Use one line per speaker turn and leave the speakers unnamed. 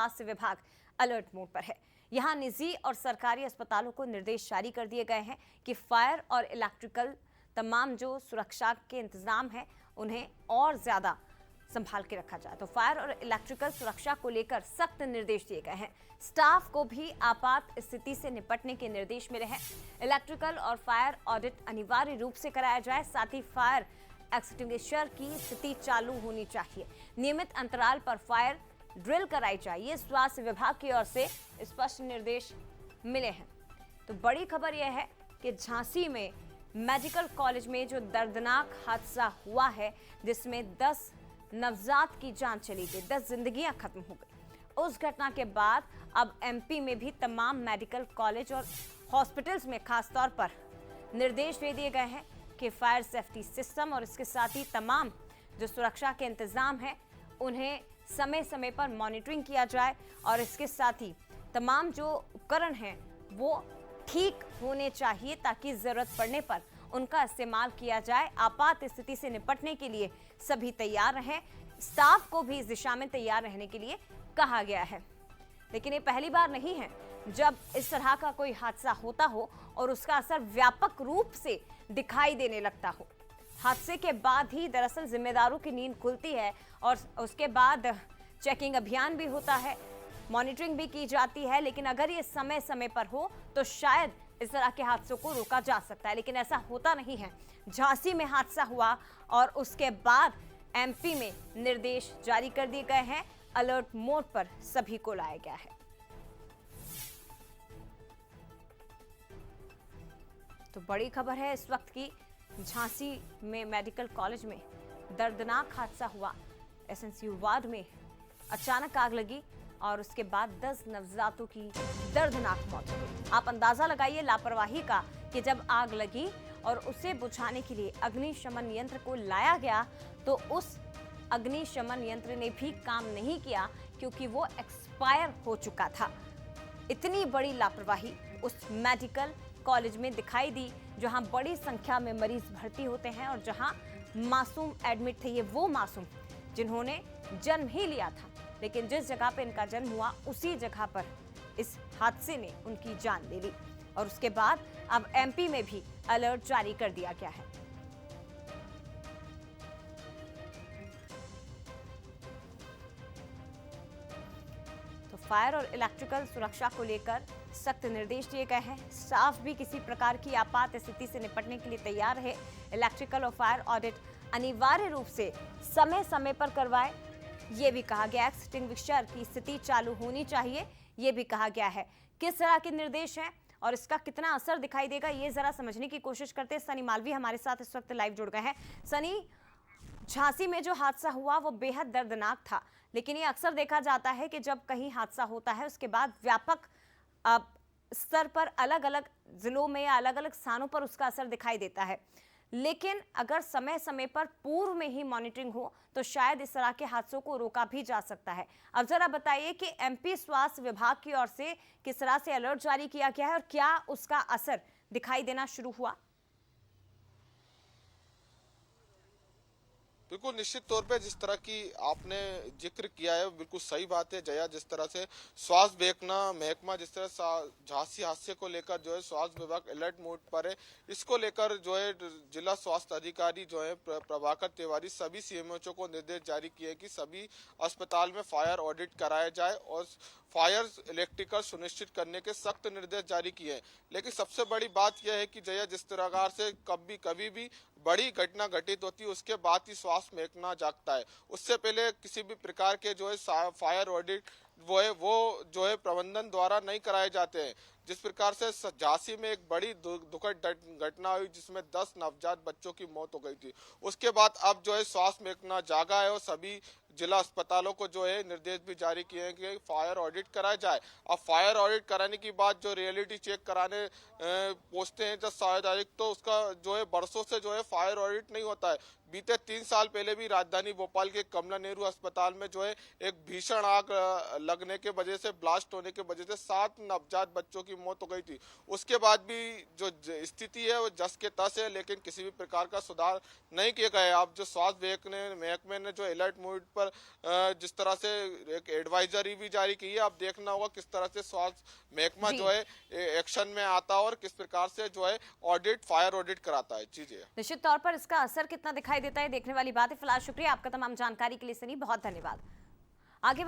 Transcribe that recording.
स्वास्थ्य विभाग alert mode पर है। यहाँ निजी और सरकारी अस्पतालों को निर्देश जारी कर दिए गए हैं कि फायर और इलेक्ट्रिकल तमाम जो सुरक्षा के इंतजाम है उन्हें और ज्यादा संभाल के रखा जाए। तो फायर और इलेक्ट्रिकल सुरक्षा को लेकर सख्त निर्देश दिए गए हैं। स्टाफ को भी आपात स्थिति से निपटने के निर्देश मिले हैं। इलेक्ट्रिकल और फायर ऑडिट अनिवार्य रूप से कराया जाए। साथ ही फायर एक्सटिंग्विशर की स्थिति चालू होनी चाहिए। नियमित अंतराल पर फायर ड्रिल कराई जाए। ये स्वास्थ्य विभाग की ओर से स्पष्ट निर्देश मिले हैं। तो बड़ी खबर यह है कि झांसी में मेडिकल कॉलेज में जो दर्दनाक हादसा हुआ है, जिसमें 10 नवजात की जान चली गई, 10 जिंदगियां खत्म हो गई। उस घटना के बाद अब एमपी में भी तमाम मेडिकल कॉलेज और हॉस्पिटल्स में खासतौर पर निर्देश दे दिए गए हैं कि फायर सेफ्टी सिस्टम और इसके साथ ही तमाम जो सुरक्षा के इंतजाम हैं उन्हें समय समय पर मॉनिटरिंग किया जाए और इसके साथ ही तमाम जो उपकरण हैं वो ठीक होने चाहिए ताकि जरूरत पड़ने पर उनका इस्तेमाल किया जाए। आपात स्थिति से निपटने के लिए सभी तैयार रहें। स्टाफ को भी इस दिशा में तैयार रहने के लिए कहा गया है। लेकिन ये पहली बार नहीं है जब इस तरह का कोई हादसा होता हो और उसका असर व्यापक रूप से दिखाई देने लगता हो। हादसे के बाद ही दरअसल जिम्मेदारों की नींद खुलती है और उसके बाद चेकिंग अभियान भी होता है, मॉनिटरिंग भी की जाती है। लेकिन अगर ये समय समय पर हो तो शायद इस तरह के हादसों को रोका जा सकता है, लेकिन ऐसा होता नहीं है। झांसी में हादसा हुआ और उसके बाद एमपी में निर्देश जारी कर दिए गए हैं। अलर्ट मोड पर सभी को लाया गया है। तो बड़ी खबर है इस वक्त की, झांसी में मेडिकल कॉलेज में दर्दनाक हादसा हुआ। एसएनसीयू वार्ड में अचानक आग लगी और उसके बाद 10 नवजातों की दर्दनाक मौत हो गई। आप अंदाजा लगाइए लापरवाही का कि जब आग लगी और उसे बुझाने के लिए अग्निशमन यंत्र को लाया गया तो उस अग्निशमन यंत्र ने भी काम नहीं किया क्योंकि वो एक्सपायर हो चुका था। इतनी बड़ी लापरवाही उस मेडिकल कॉलेज में दिखाई दी जहां बड़ी संख्या में मरीज भर्ती होते हैं और जहां मासूम एडमिट थे। ये वो मासूम जिन्होंने जन्म ही लिया था, लेकिन जिस जगह पे इनका जन्म हुआ उसी जगह पर इस हादसे ने उनकी जान ले ली। और उसके बाद अब एमपी में भी अलर्ट जारी कर दिया गया है। तो फायर और इलेक्ट्रिकल सुरक्षा को लेकर सख्त निर्देश दिए गए हैं। स्टाफ भी किसी प्रकार की आपात स्थिति से निपटने के लिए तैयार है। इलेक्ट्रिकल और फायर ऑडिट अनिवार्य रूप से समय समय पर करवाए, ये भी कहा गया। एक्सटिंग्विशर की स्थिति चालू होनी चाहिए, ये भी कहा गया है। किस तरह के निर्देश हैं और इसका कितना असर दिखाई देगा, ये जरा समझने की कोशिश करते हैं। सनी मालवी हमारे साथ इस वक्त लाइव जुड़ गए हैं। सनी, झांसी में जो हादसा हुआ वो बेहद दर्दनाक था, लेकिन ये अक्सर देखा जाता है कि जब कहीं हादसा होता है उसके बाद व्यापक स्तर पर अलग अलग जिलों में या अलग अलग स्थानों पर उसका असर दिखाई देता है। लेकिन अगर समय समय पर पूर्व में ही मॉनिटरिंग हो तो शायद इस तरह के हादसों को रोका भी जा सकता है। अब जरा बताइए कि एमपी स्वास्थ्य विभाग की ओर से किस तरह से अलर्ट जारी किया गया है और क्या उसका असर दिखाई देना शुरू हुआ?
बिल्कुल निश्चित तौर पे जिस तरह की आपने जिक्र किया है बिल्कुल सही बात है जया। जिस तरह से स्वास्थ्य महकमा जिस तरह झांसी हादसे को लेकर जो है स्वास्थ्य विभाग अलर्ट मोड पर है, इसको लेकर जो है जिला स्वास्थ्य अधिकारी जो है प्रभाकर तिवारी सभी सीएमएचओ को निर्देश जारी किए कि सभी अस्पताल में फायर ऑडिट कराया जाए और फायर इलेक्ट्रिकल सुनिश्चित करने के सख्त निर्देश जारी किए हैं। लेकिन सबसे बड़ी बात यह है कि जया जिस प्रकार से कभी भी बड़ी घटना घटित होती है उसके बाद ही स्वास्थ्य महकमा जागता है। उससे पहले किसी भी प्रकार के जो है फायर ऑडिट वो जो है प्रबंधन द्वारा नहीं कराए जाते हैं। जिस प्रकार से झांसी में एक बड़ी दुखद घटना हुई जिसमें 10 नवजात बच्चों की मौत हो गई थी, उसके बाद अब जो है स्वास्थ्य महकमा जागा है और सभी जिला अस्पतालों को जो है निर्देश भी जारी किए हैं कि फायर ऑडिट कराया जाए। अब फायर ऑडिट कराने की बात जो रियलिटी चेक कराने पहुंचते हैं जब 7 तारीख, तो उसका जो है बरसों से जो है फायर ऑडिट नहीं होता है। बीते 3 साल पहले भी राजधानी भोपाल के कमला नेहरू अस्पताल में जो है एक भीषण आग लगने के वजह से, ब्लास्ट होने के वजह से 7 नवजात बच्चों की मौत हो गई थी। उसके बाद भी जो स्थिति है वो जस के तस है, लेकिन किसी भी प्रकार का सुधार नहीं किया गया है। अब जो स्वास्थ्य महकमे ने जो अलर्ट मोड पर जिस तरह से एक एडवाइजरी भी जारी की है, अब देखना होगा किस तरह से स्वास्थ्य महकमा जो है एक्शन में आता है और किस प्रकार से जो है ऑडिट, फायर ऑडिट कराता है। चीजें
निश्चित तौर पर इसका असर कितना दिखाई देता है देखने वाली बात है। फिलहाल शुक्रिया आपका तमाम जानकारी के लिए सनी, बहुत धन्यवाद। आगे